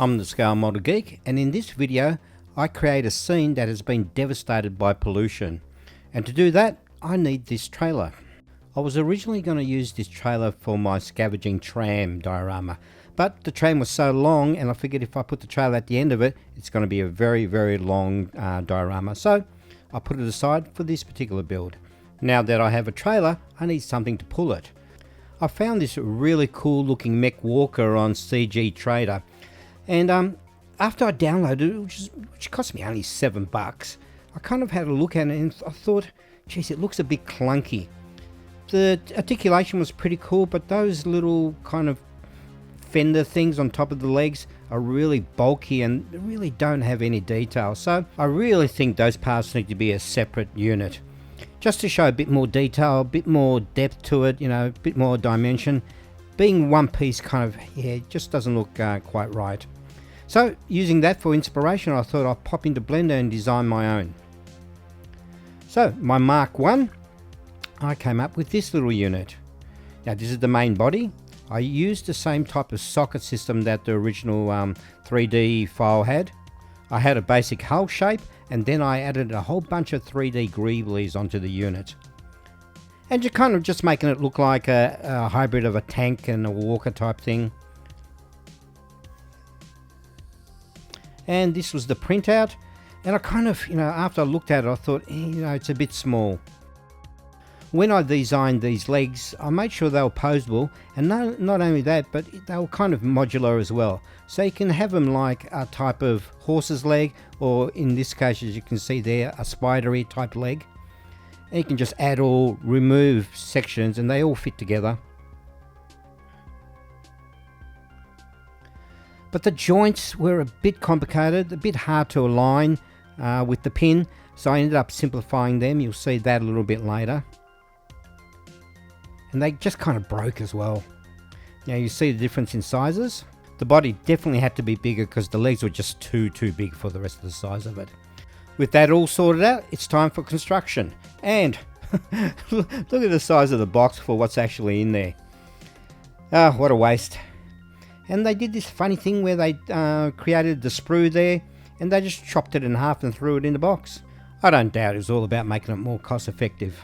I'm the Scale Model Geek, and in this video I create a scene that has been devastated by pollution, and to do that I need this trailer. I was originally going to use this trailer for my scavenging tram diorama, but the tram was so long and I figured if I put the trailer at the end of it, it's going to be a very long diorama, so I put it aside for this particular build. Now that I have a trailer, I need something to pull it. I found this really cool looking Mech walker on CG Trader, and after I downloaded it, which cost me only $7, I kind of had a look at it and I thought, geez, it looks a bit clunky. The articulation was pretty cool, but those little kind of fender things on top of the legs are really bulky and really don't have any detail, so I really think those parts need to be a separate unit, just to show a bit more detail, a bit more depth to it, you know, a bit more dimension. Being one piece kind of, yeah, just doesn't look quite right. So using that for inspiration, I thought I'd pop into Blender and design my own. So my Mark 1, I came up with this little unit. Now this is the main body. I used the same type of socket system that the original 3D file had. I had a basic hull shape, and then I added a whole bunch of 3D greeblies onto the unit. And you're kind of just making it look like a hybrid of a tank and a walker type thing. And this was the printout, and I kind of, you know, after I looked at it, I thought, you know, it's a bit small. When I designed these legs, I made sure they were posable, and not only that, but they were kind of modular as well. So you can have them like a type of horse's leg, or in this case, as you can see there, a spidery type leg. And you can just add or remove sections and they all fit together. But the joints were a bit complicated, a bit hard to align with the pin, so I ended up simplifying them. You'll see that a little bit later. And they just kind of broke as well. Now you see the difference in sizes. The body definitely had to be bigger because the legs were just too big for the rest of the size of it. With that all sorted out, it's time for construction. And look at the size of the box for what's actually in there. Ah, what a waste. And they did this funny thing where they created the sprue there and they just chopped it in half and threw it in the box. I don't doubt it was all about making it more cost effective.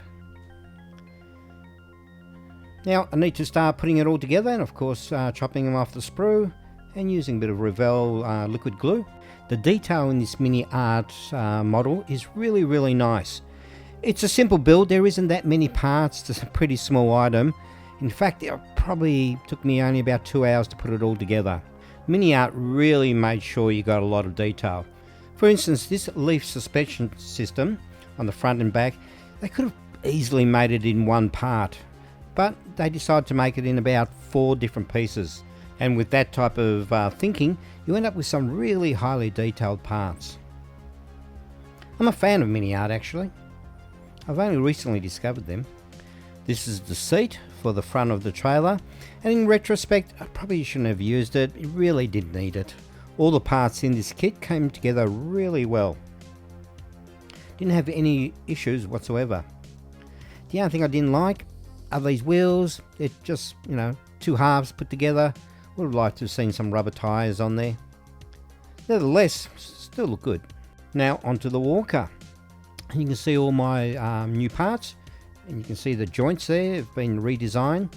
Now I need to start putting it all together, and of course chopping them off the sprue and using a bit of Revell liquid glue. The detail in this mini art model is really nice. It's a simple build, there isn't that many parts, it's a pretty small item. In fact, it probably took me only about 2 hours to put it all together. Mini art really made sure you got a lot of detail. For instance, this leaf suspension system on the front and back, they could have easily made it in one part, but they decided to make it in about 4 different pieces. And with that type of thinking, you end up with some really highly detailed parts. I'm a fan of mini art actually. I've only recently discovered them. This is the seat for the front of the trailer, and in retrospect I probably shouldn't have used it. It really didn't need it. All the parts in this kit came together really well. Didn't have any issues whatsoever. The only thing I didn't like are these wheels. They're just, you know, 2 halves put together. Would have liked to have seen some rubber tyres on there. Nevertheless, still look good. Now onto the walker. You can see all my new parts, and you can see the joints there have been redesigned.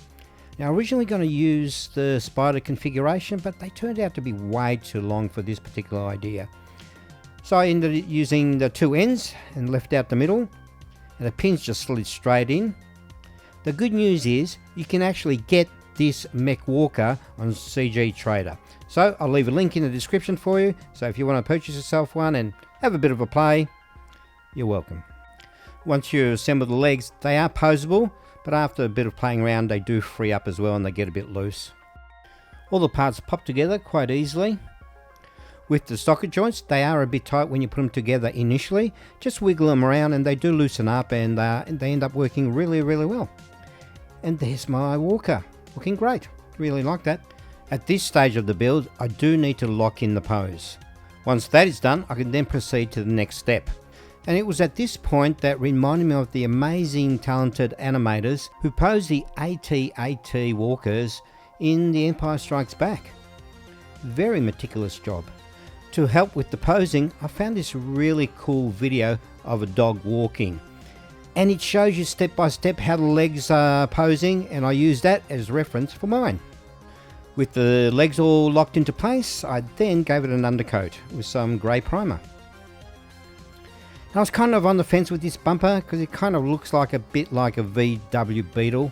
Now originally going to use the spider configuration, but they turned out to be way too long for this particular idea. So I ended up using the 2 ends and left out the middle, and the pins just slid straight in. The good news is you can actually get this Mech walker on CG Trader. So I'll leave a link in the description for you, so if you want to purchase yourself one and have a bit of a play, you're welcome. Once you assemble the legs, they are posable, but after a bit of playing around they do free up as well and they get a bit loose. All the parts pop together quite easily. With the socket joints, they are a bit tight when you put them together initially. Just wiggle them around and they do loosen up, and they end up working really well. And there's my walker, looking great. Really like that. At this stage of the build, I do need to lock in the pose. Once that is done, I can then proceed to the next step. And it was at this point that reminded me of the amazing talented animators who posed the AT-AT walkers in The Empire Strikes Back. Very meticulous job. To help with the posing, I found this really cool video of a dog walking. And it shows you step by step how the legs are posing, and I use that as reference for mine. With the legs all locked into place, I then gave it an undercoat with some grey primer. I was kind of on the fence with this bumper because it kind of looks like a bit like a VW Beetle.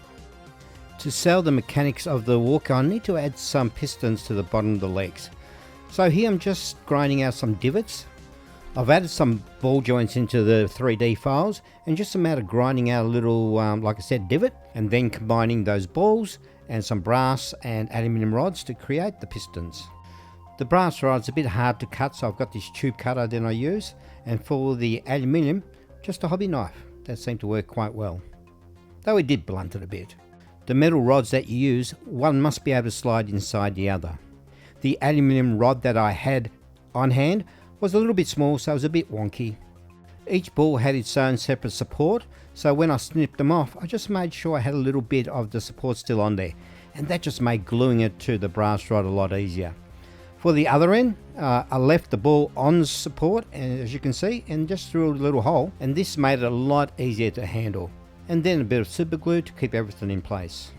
To sell the mechanics of the walker, I need to add some pistons to the bottom of the legs. So here I'm just grinding out some divots. I've added some ball joints into the 3D files, and just a matter of grinding out a little, like I said, divot, and then combining those balls and some brass and aluminium rods to create the pistons. The brass rod's a bit hard to cut, so I've got this tube cutter then I use, and for the aluminium, just a hobby knife. That seemed to work quite well, though it did blunt it a bit. The metal rods that you use, one must be able to slide inside the other. The aluminium rod that I had on hand was a little bit small, so it was a bit wonky. Each ball had its own separate support, so when I snipped them off, I just made sure I had a little bit of the support still on there, and that just made gluing it to the brass rod a lot easier. For the other end, I left the ball on the support, and as you can see, and just threw a little hole, and this made it a lot easier to handle. And then a bit of super glue to keep everything in place.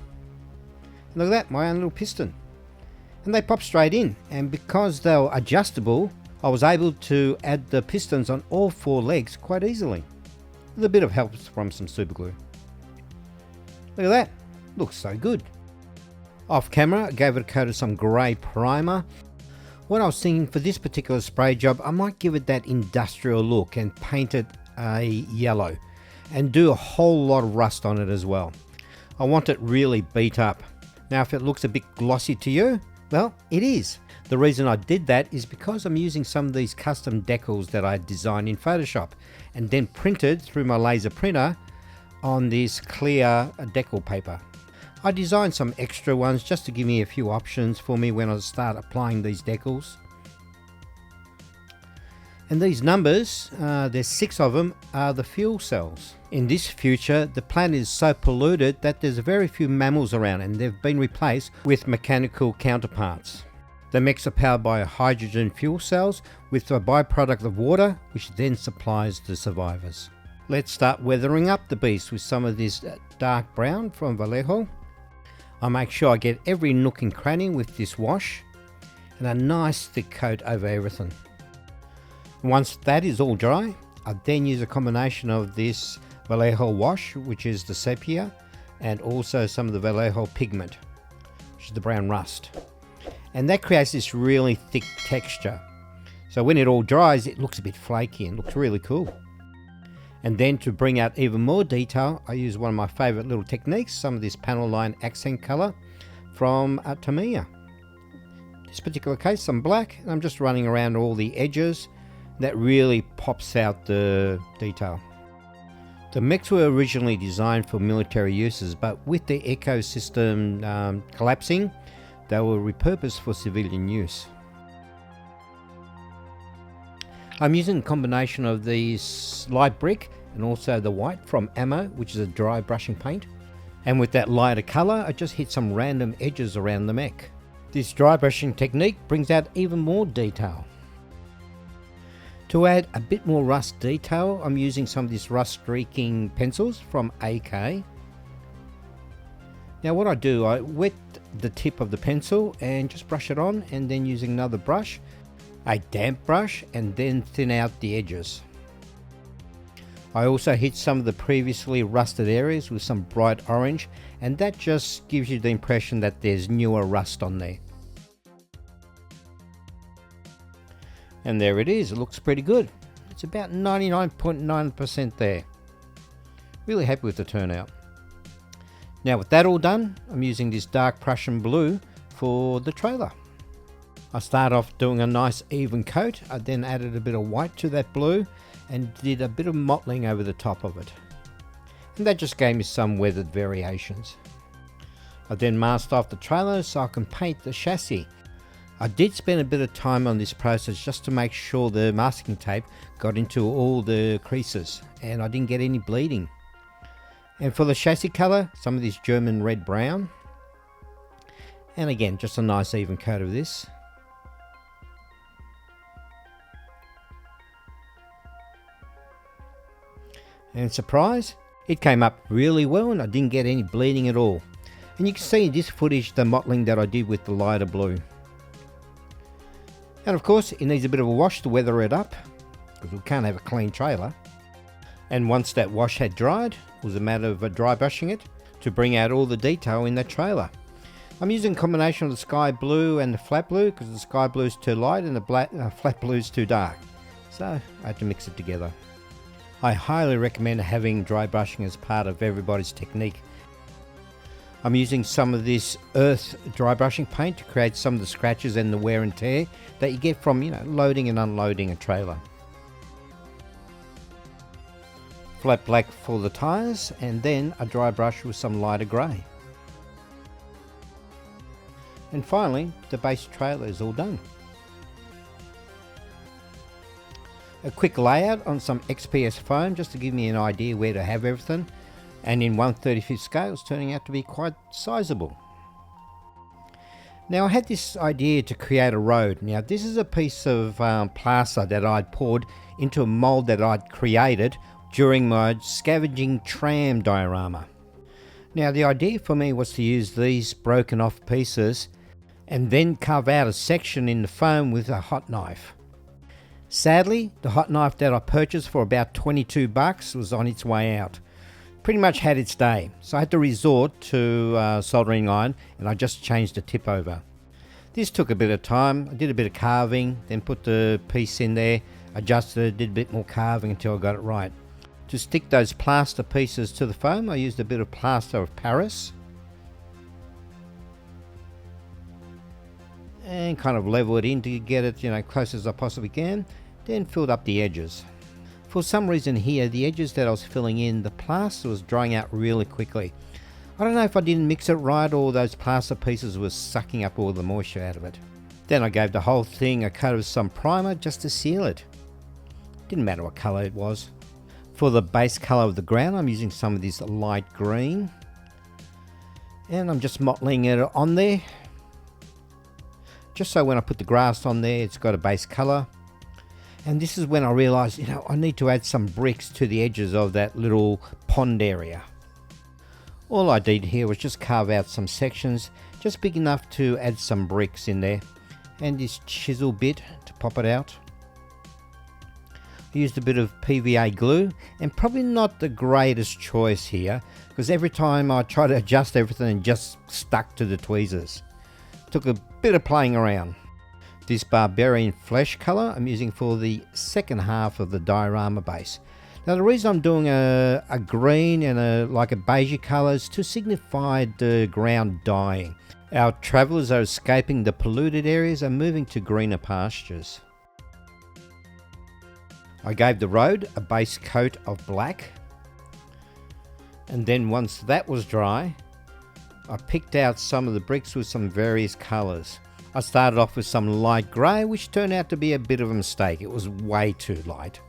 And look at that, my own little piston. And they pop straight in, and because they were adjustable, I was able to add the pistons on all 4 legs quite easily, with a bit of help from some super glue. Look at that, looks so good. Off camera, I gave it a coat of some grey primer. What I was thinking for this particular spray job, I might give it that industrial look and paint it a yellow, and do a whole lot of rust on it as well. I want it really beat up. Now if it looks a bit glossy to you, well, it is. The reason I did that is because I'm using some of these custom decals that I designed in Photoshop and then printed through my laser printer on this clear decal paper. I designed some extra ones just to give me a few options for me when I start applying these decals. And these numbers, there's 6 of them, are the fuel cells. In this future, the planet is so polluted that there's very few mammals around, and they've been replaced with mechanical counterparts. The mechs are powered by hydrogen fuel cells with a byproduct of water, which then supplies the survivors. Let's start weathering up the beast with some of this dark brown from Vallejo. I make sure I get every nook and cranny with this wash, and a nice thick coat over everything. Once that is all dry, I then use a combination of this Vallejo wash, which is the sepia, and also some of the Vallejo pigment, which is the brown rust. And that creates this really thick texture. So when it all dries, it looks a bit flaky and looks really cool. And then to bring out even more detail, I use one of my favorite little techniques, some of this panel line accent color from Tamiya. In this particular case, some black, and I'm just running around all the edges. That really pops out the detail. The mechs were originally designed for military uses, but with the ecosystem collapsing, they were repurposed for civilian use. I'm using a combination of these light brick and also the white from Ammo, which is a dry brushing paint. And with that lighter colour, I just hit some random edges around the mech. This dry brushing technique brings out even more detail. To add a bit more rust detail, I'm using some of these rust streaking pencils from AK. Now what I do, I wet the tip of the pencil and just brush it on, and then using another brush, a damp brush, and then thin out the edges. I also hit some of the previously rusted areas with some bright orange, and that just gives you the impression that there's newer rust on there. And there it is, it looks pretty good. It's about 99.9% there. Really happy with the turnout. Now with that all done, I'm using this dark Prussian blue for the trailer. I start off doing a nice even coat. I then added a bit of white to that blue and did a bit of mottling over the top of it. And that just gave me some weathered variations. I then masked off the trailer so I can paint the chassis. I did spend a bit of time on this process just to make sure the masking tape got into all the creases and I didn't get any bleeding. And for the chassis colour, some of this German red brown. And again, just a nice even coat of this. And surprise, it came up really well and I didn't get any bleeding at all. And you can see in this footage the mottling that I did with the lighter blue. And of course it needs a bit of a wash to weather it up, because we can't have a clean trailer. And once that wash had dried, it was a matter of dry brushing it to bring out all the detail in that trailer. I'm using a combination of the sky blue and the flat blue, because the sky blue is too light and the flat blue is too dark. So I had to mix it together. I highly recommend having dry brushing as part of everybody's technique. I'm using some of this earth dry brushing paint to create some of the scratches and the wear and tear that you get from, loading and unloading a trailer. Flat black for the tyres, and then a dry brush with some lighter grey. And finally, the base trailer is all done. A quick layout on some XPS foam just to give me an idea where to have everything, and in 1/35 scale it's turning out to be quite sizable. Now I had this idea to create a road. Now this is a piece of plaster that I'd poured into a mould that I'd created during my scavenging tram diorama. Now the idea for me was to use these broken off pieces and then carve out a section in the foam with a hot knife. Sadly, the hot knife that I purchased for about $22 was on its way out. Pretty much had its day, so I had to resort to soldering iron, and I just changed the tip over. This took a bit of time. I did a bit of carving, then put the piece in there, adjusted it, did a bit more carving until I got it right. To stick those plaster pieces to the foam, I used a bit of plaster of Paris and kind of level it in to get it close as I possibly can, then filled up the edges. For some reason here, the edges that I was filling in, the plaster was drying out really quickly. I don't know if I didn't mix it right or those plaster pieces were sucking up all the moisture out of it. Then I gave the whole thing a coat of some primer just to seal it. Didn't matter what colour it was. For the base colour of the ground, I'm using some of this light green, and I'm just mottling it on there, just so when I put the grass on there it's got a base colour. And this is when I realised, I need to add some bricks to the edges of that little pond area. All I did here was just carve out some sections, just big enough to add some bricks in there, and this chisel bit to pop it out. I used a bit of PVA glue, and probably not the greatest choice here, because every time I tried to adjust everything it just stuck to the tweezers. Took a bit of playing around. This barbarian flesh colour I'm using for the second half of the diorama base. Now the reason I'm doing a green and a beigey colour is to signify the ground dying. Our travellers are escaping the polluted areas and moving to greener pastures. I gave the road a base coat of black, and then once that was dry I picked out some of the bricks with some various colours. I started off with some light grey, which turned out to be a bit of a mistake. It was way too light.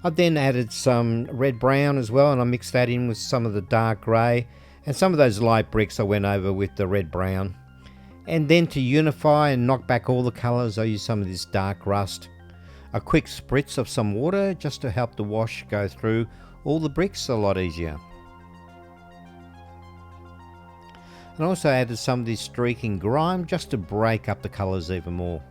I then added some red brown as well, and I mixed that in with some of the dark grey, and some of those light bricks I went over with the red brown. And then to unify and knock back all the colours, I used some of this dark rust. A quick spritz of some water just to help the wash go through all the bricks a lot easier. And I also added some of this streaking grime just to break up the colours even more.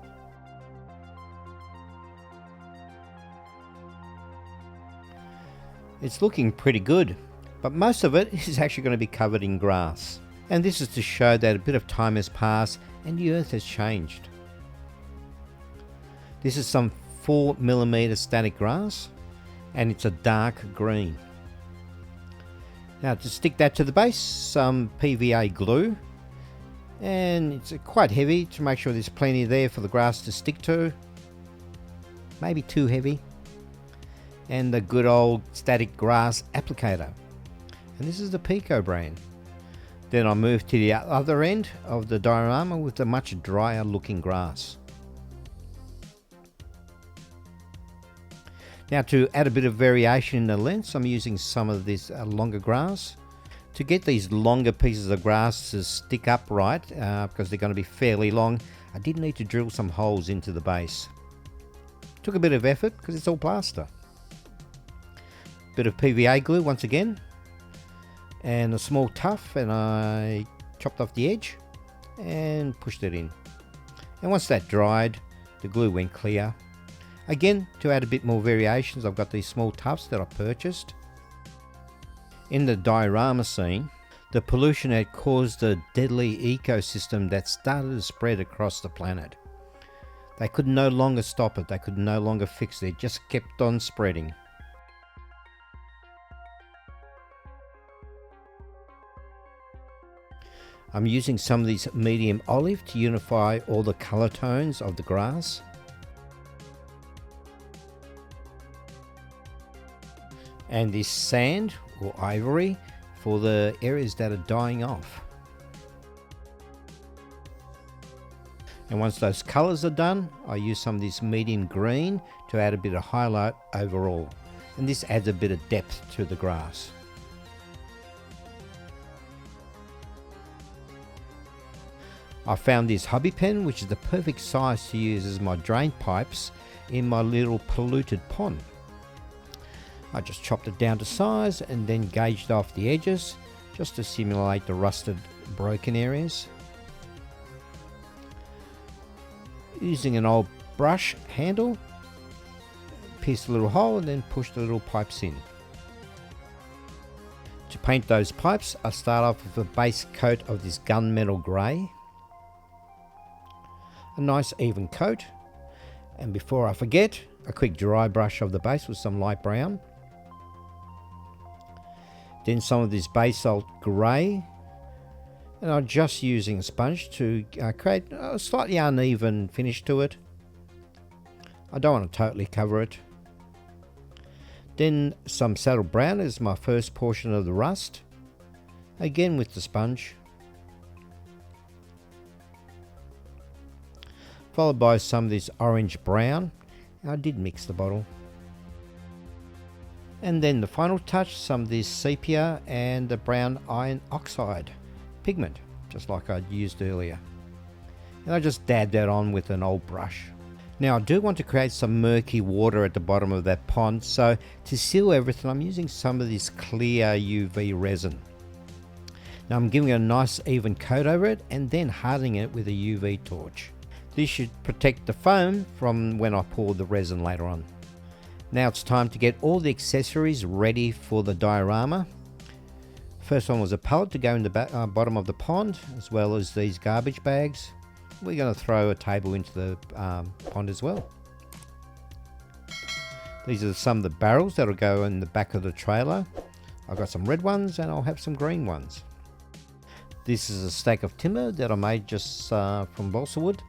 It's looking pretty good, but most of it is actually going to be covered in grass. And this is to show that a bit of time has passed and the earth has changed. This is some 4mm static grass, and it's a dark green. Now to stick that to the base, some PVA glue, and it's quite heavy to make sure there's plenty there for the grass to stick to. Maybe too heavy. And the good old static grass applicator. And this is the Pico brand. Then I moved to the other end of the diorama with the much drier looking grass. Now to add a bit of variation in the lengths, I'm using some of this longer grass. To get these longer pieces of grass to stick upright, because they're going to be fairly long, I did need to drill some holes into the base. Took a bit of effort because it's all plaster. bit of PVA glue once again, and a small tuff, and I chopped off the edge and pushed it in. And once that dried, the glue went clear. Again, to add a bit more variations, I've got these small tufts that I purchased. In the diorama scene, the pollution had caused a deadly ecosystem that started to spread across the planet. They could no longer stop it, they could no longer fix it, it just kept on spreading. I'm using some of these medium olive to unify all the colour tones of the grass. And this sand or ivory for the areas that are dying off. And once those colours are done, I use some of this medium green to add a bit of highlight overall. And this adds a bit of depth to the grass. I found this hobby pen, which is the perfect size to use as my drain pipes in my little polluted pond. I just chopped it down to size and then gauged off the edges just to simulate the rusted, broken areas. Using an old brush handle, pierced a little hole and then pushed the little pipes in. To paint those pipes, I start off with a base coat of this gunmetal grey. A nice even coat, and before I forget, a quick dry brush of the base with some light brown. Then some of this basalt grey, and I'm just using a sponge to create a slightly uneven finish to it. I don't want to totally cover it. Then some saddle brown is my first portion of the rust, again with the sponge. Followed by some of this orange brown. I did mix the bottle. And then the final touch, some of this sepia and the brown iron oxide pigment, just like I used earlier. And I just dabbed that on with an old brush. Now I do want to create some murky water at the bottom of that pond, so to seal everything I'm using some of this clear UV resin. Now I'm giving it a nice even coat over it and then hardening it with a UV torch. This should protect the foam from when I pour the resin later on. Now it's time to get all the accessories ready for the diorama. First one was a pallet to go in the bottom of the pond, as well as these garbage bags. We're going to throw a table into the pond as well. These are some of the barrels that will go in the back of the trailer. I've got some red ones and I'll have some green ones. This is a stack of timber that I made just from balsa wood.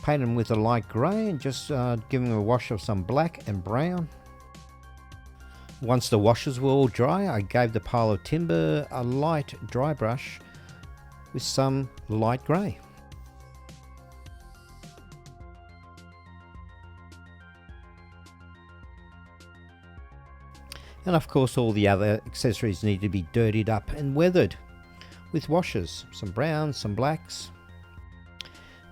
Paint them with a light grey and just give them a wash of some black and brown. Once the washes were all dry, I gave the pile of timber a light dry brush with some light grey. And of course all the other accessories need to be dirtied up and weathered with washes, some browns, some blacks.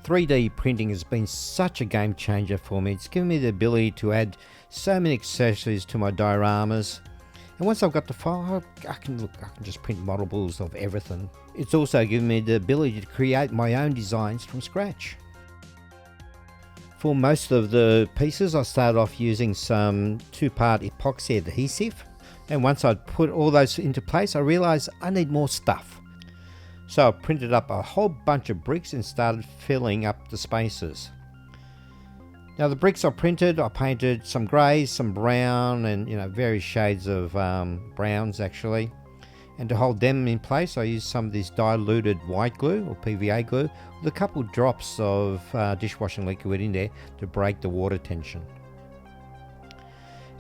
3D printing has been such a game changer for me. It's given me the ability to add so many accessories to my dioramas. And once I've got the file, I can just print models of everything. It's also given me the ability to create my own designs from scratch. For most of the pieces, I started off using some 2-part epoxy adhesive. And once I'd put all those into place, I realized I need more stuff. So I printed up a whole bunch of bricks and started filling up the spaces. Now the bricks I printed, I painted some greys, some brown, and various shades of browns actually. And to hold them in place, I used some of this diluted white glue or PVA glue with a couple drops of dishwashing liquid in there to break the water tension.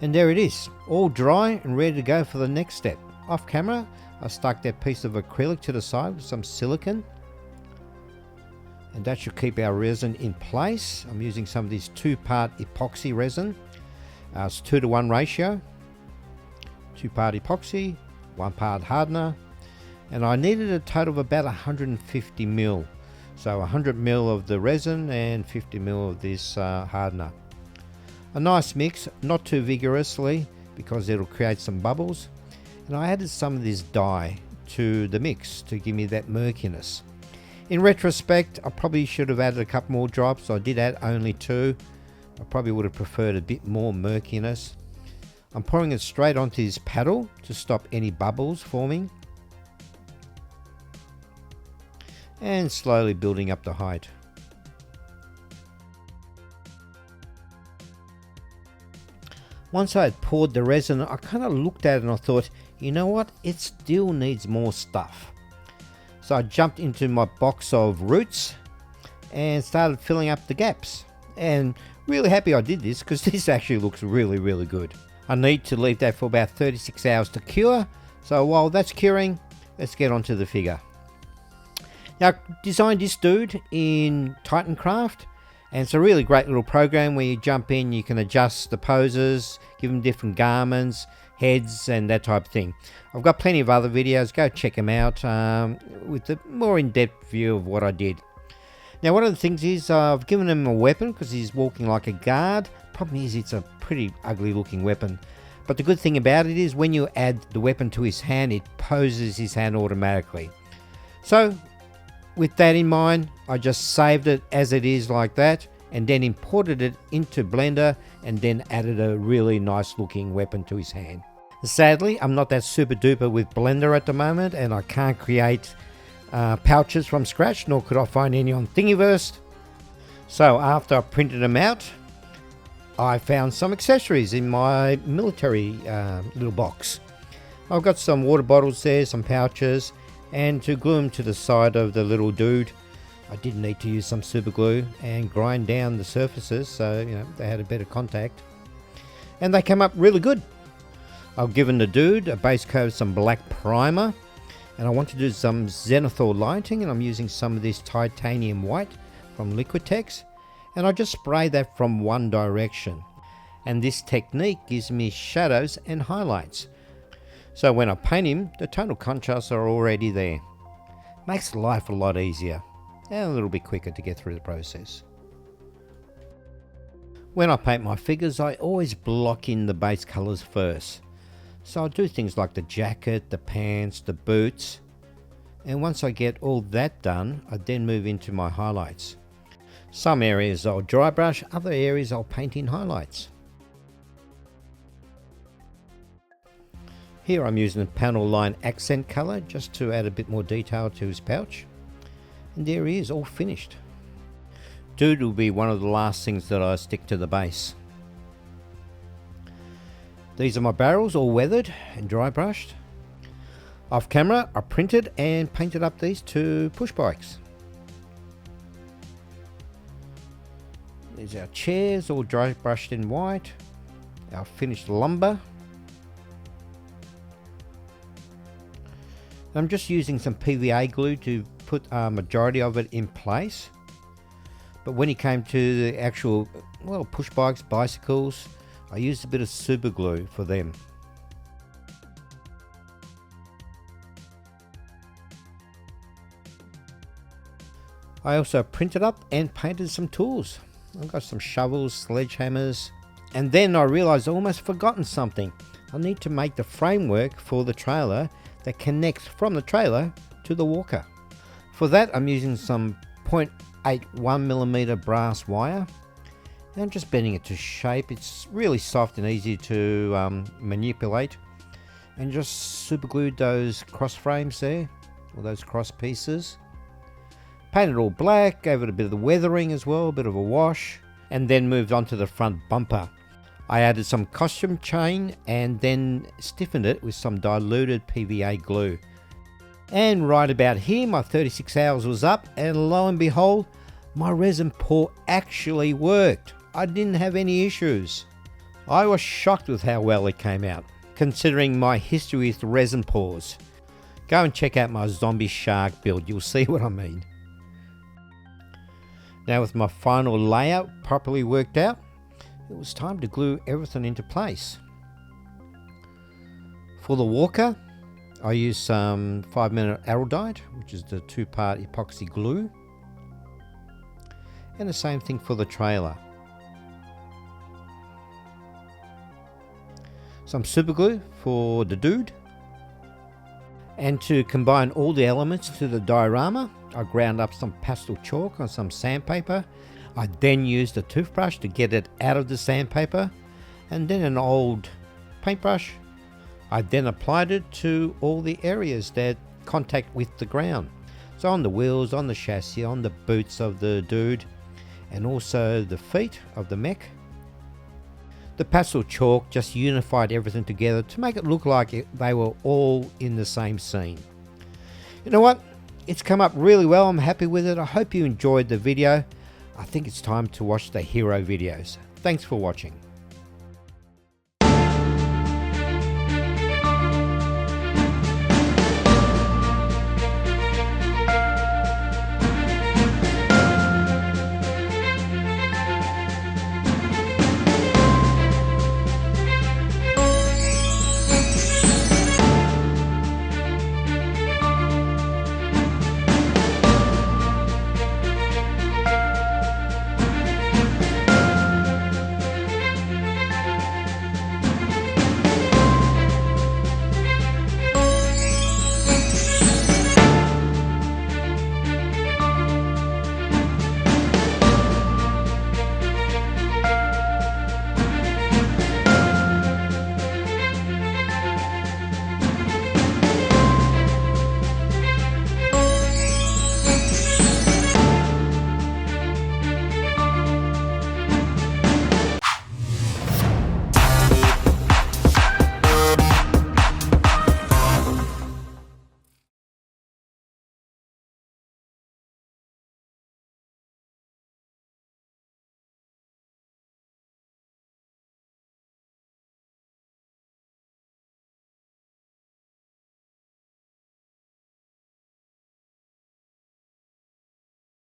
And there it is, all dry and ready to go for the next step. Off camera, I stuck that piece of acrylic to the side with some silicone, and that should keep our resin in place. I'm using some of this 2-part epoxy resin. It's 2-to-1 ratio, 2-part epoxy, 1-part hardener, and I needed a total of about 150 ml. So 100 ml of the resin and 50 ml of this hardener. A nice mix, not too vigorously, because it'll create some bubbles. And I added some of this dye to the mix to give me that murkiness. In retrospect, I probably should have added a couple more drops. I did add only 2. I probably would have preferred a bit more murkiness. I'm pouring it straight onto this paddle to stop any bubbles forming. And slowly building up the height. Once I had poured the resin, I kind of looked at it and I thought, you know what, it still needs more stuff. So I jumped into my box of roots and started filling up the gaps. And really happy I did this because this actually looks really, really good. I need to leave that for about 36 hours to cure. So while that's curing, let's get onto the figure. Now, I designed this dude in Titancraft. And it's a really great little program where you jump in, you can adjust the poses, give them different garments, heads and that type of thing. I've got plenty of other videos, go check them out with a more in-depth view of what I did. Now one of the things is I've given him a weapon because he's walking like a guard. Problem is it's a pretty ugly looking weapon. But the good thing about it is when you add the weapon to his hand, it poses his hand automatically. So with that in mind, I just saved it as it is like that and then imported it into Blender and then added a really nice looking weapon to his hand. Sadly, I'm not that super duper with Blender at the moment and I can't create pouches from scratch, nor could I find any on Thingiverse. So after I printed them out, I found some accessories in my military little box. I've got some water bottles there, some pouches, and to glue them to the side of the little dude, I did need to use some super glue and grind down the surfaces so they had a better contact. And they came up really good. I've given the dude a base coat of some black primer, and I want to do some zenithal lighting, and I'm using some of this titanium white from Liquitex, and I just spray that from one direction. And this technique gives me shadows and highlights. So when I paint him, the tonal contrasts are already there. Makes life a lot easier and a little bit quicker to get through the process. When I paint my figures, I always block in the base colours first. So I'll do things like the jacket, the pants, the boots. And once I get all that done, I then move into my highlights. Some areas I'll dry brush, other areas I'll paint in highlights. Here I'm using the panel line accent colour just to add a bit more detail to his pouch. And there he is, all finished. Dude will be one of the last things that I stick to the base. These are my barrels, all weathered and dry brushed. Off camera, I printed and painted up these 2 push bikes. There's our chairs, all dry brushed in white. Our finished lumber. I'm just using some PVA glue to put a majority of it in place. But when it came to the actual, push bikes, bicycles, I used a bit of super glue for them. I also printed up and painted some tools. I've got some shovels, sledgehammers, and then I realized I almost forgotten something. I need to make the framework for the trailer that connects from the trailer to the walker. For that I'm using some 0.81mm brass wire and I'm just bending it to shape. It's really soft and easy to manipulate, and just super glued those cross frames there, or those cross pieces. Painted all black, gave it a bit of the weathering as well, a bit of a wash, and then moved on to the front bumper. I added some costume chain and then stiffened it with some diluted PVA glue. And right about here, my 36 hours was up, and lo and behold, my resin pour actually worked. I didn't have any issues. I was shocked with how well it came out, considering my history with resin pours. Go and check out my zombie shark build, you'll see what I mean. Now with my final layout properly worked out, it was time to glue everything into place. For the walker, I used some 5-minute araldite, which is the 2-part epoxy glue. And the same thing for the trailer. some super glue for the dude. And to combine all the elements to the diorama, I ground up some pastel chalk on some sandpaper. I then used a toothbrush to get it out of the sandpaper, and then an old paintbrush. I then applied it to all the areas that contact with the ground. So on the wheels, on the chassis, on the boots of the dude, and also the feet of the mech. The pastel chalk just unified everything together to make it look like they were all in the same scene. You know what? It's come up really well. I'm happy with it. I hope you enjoyed the video. I think it's time to watch the hero videos. Thanks for watching.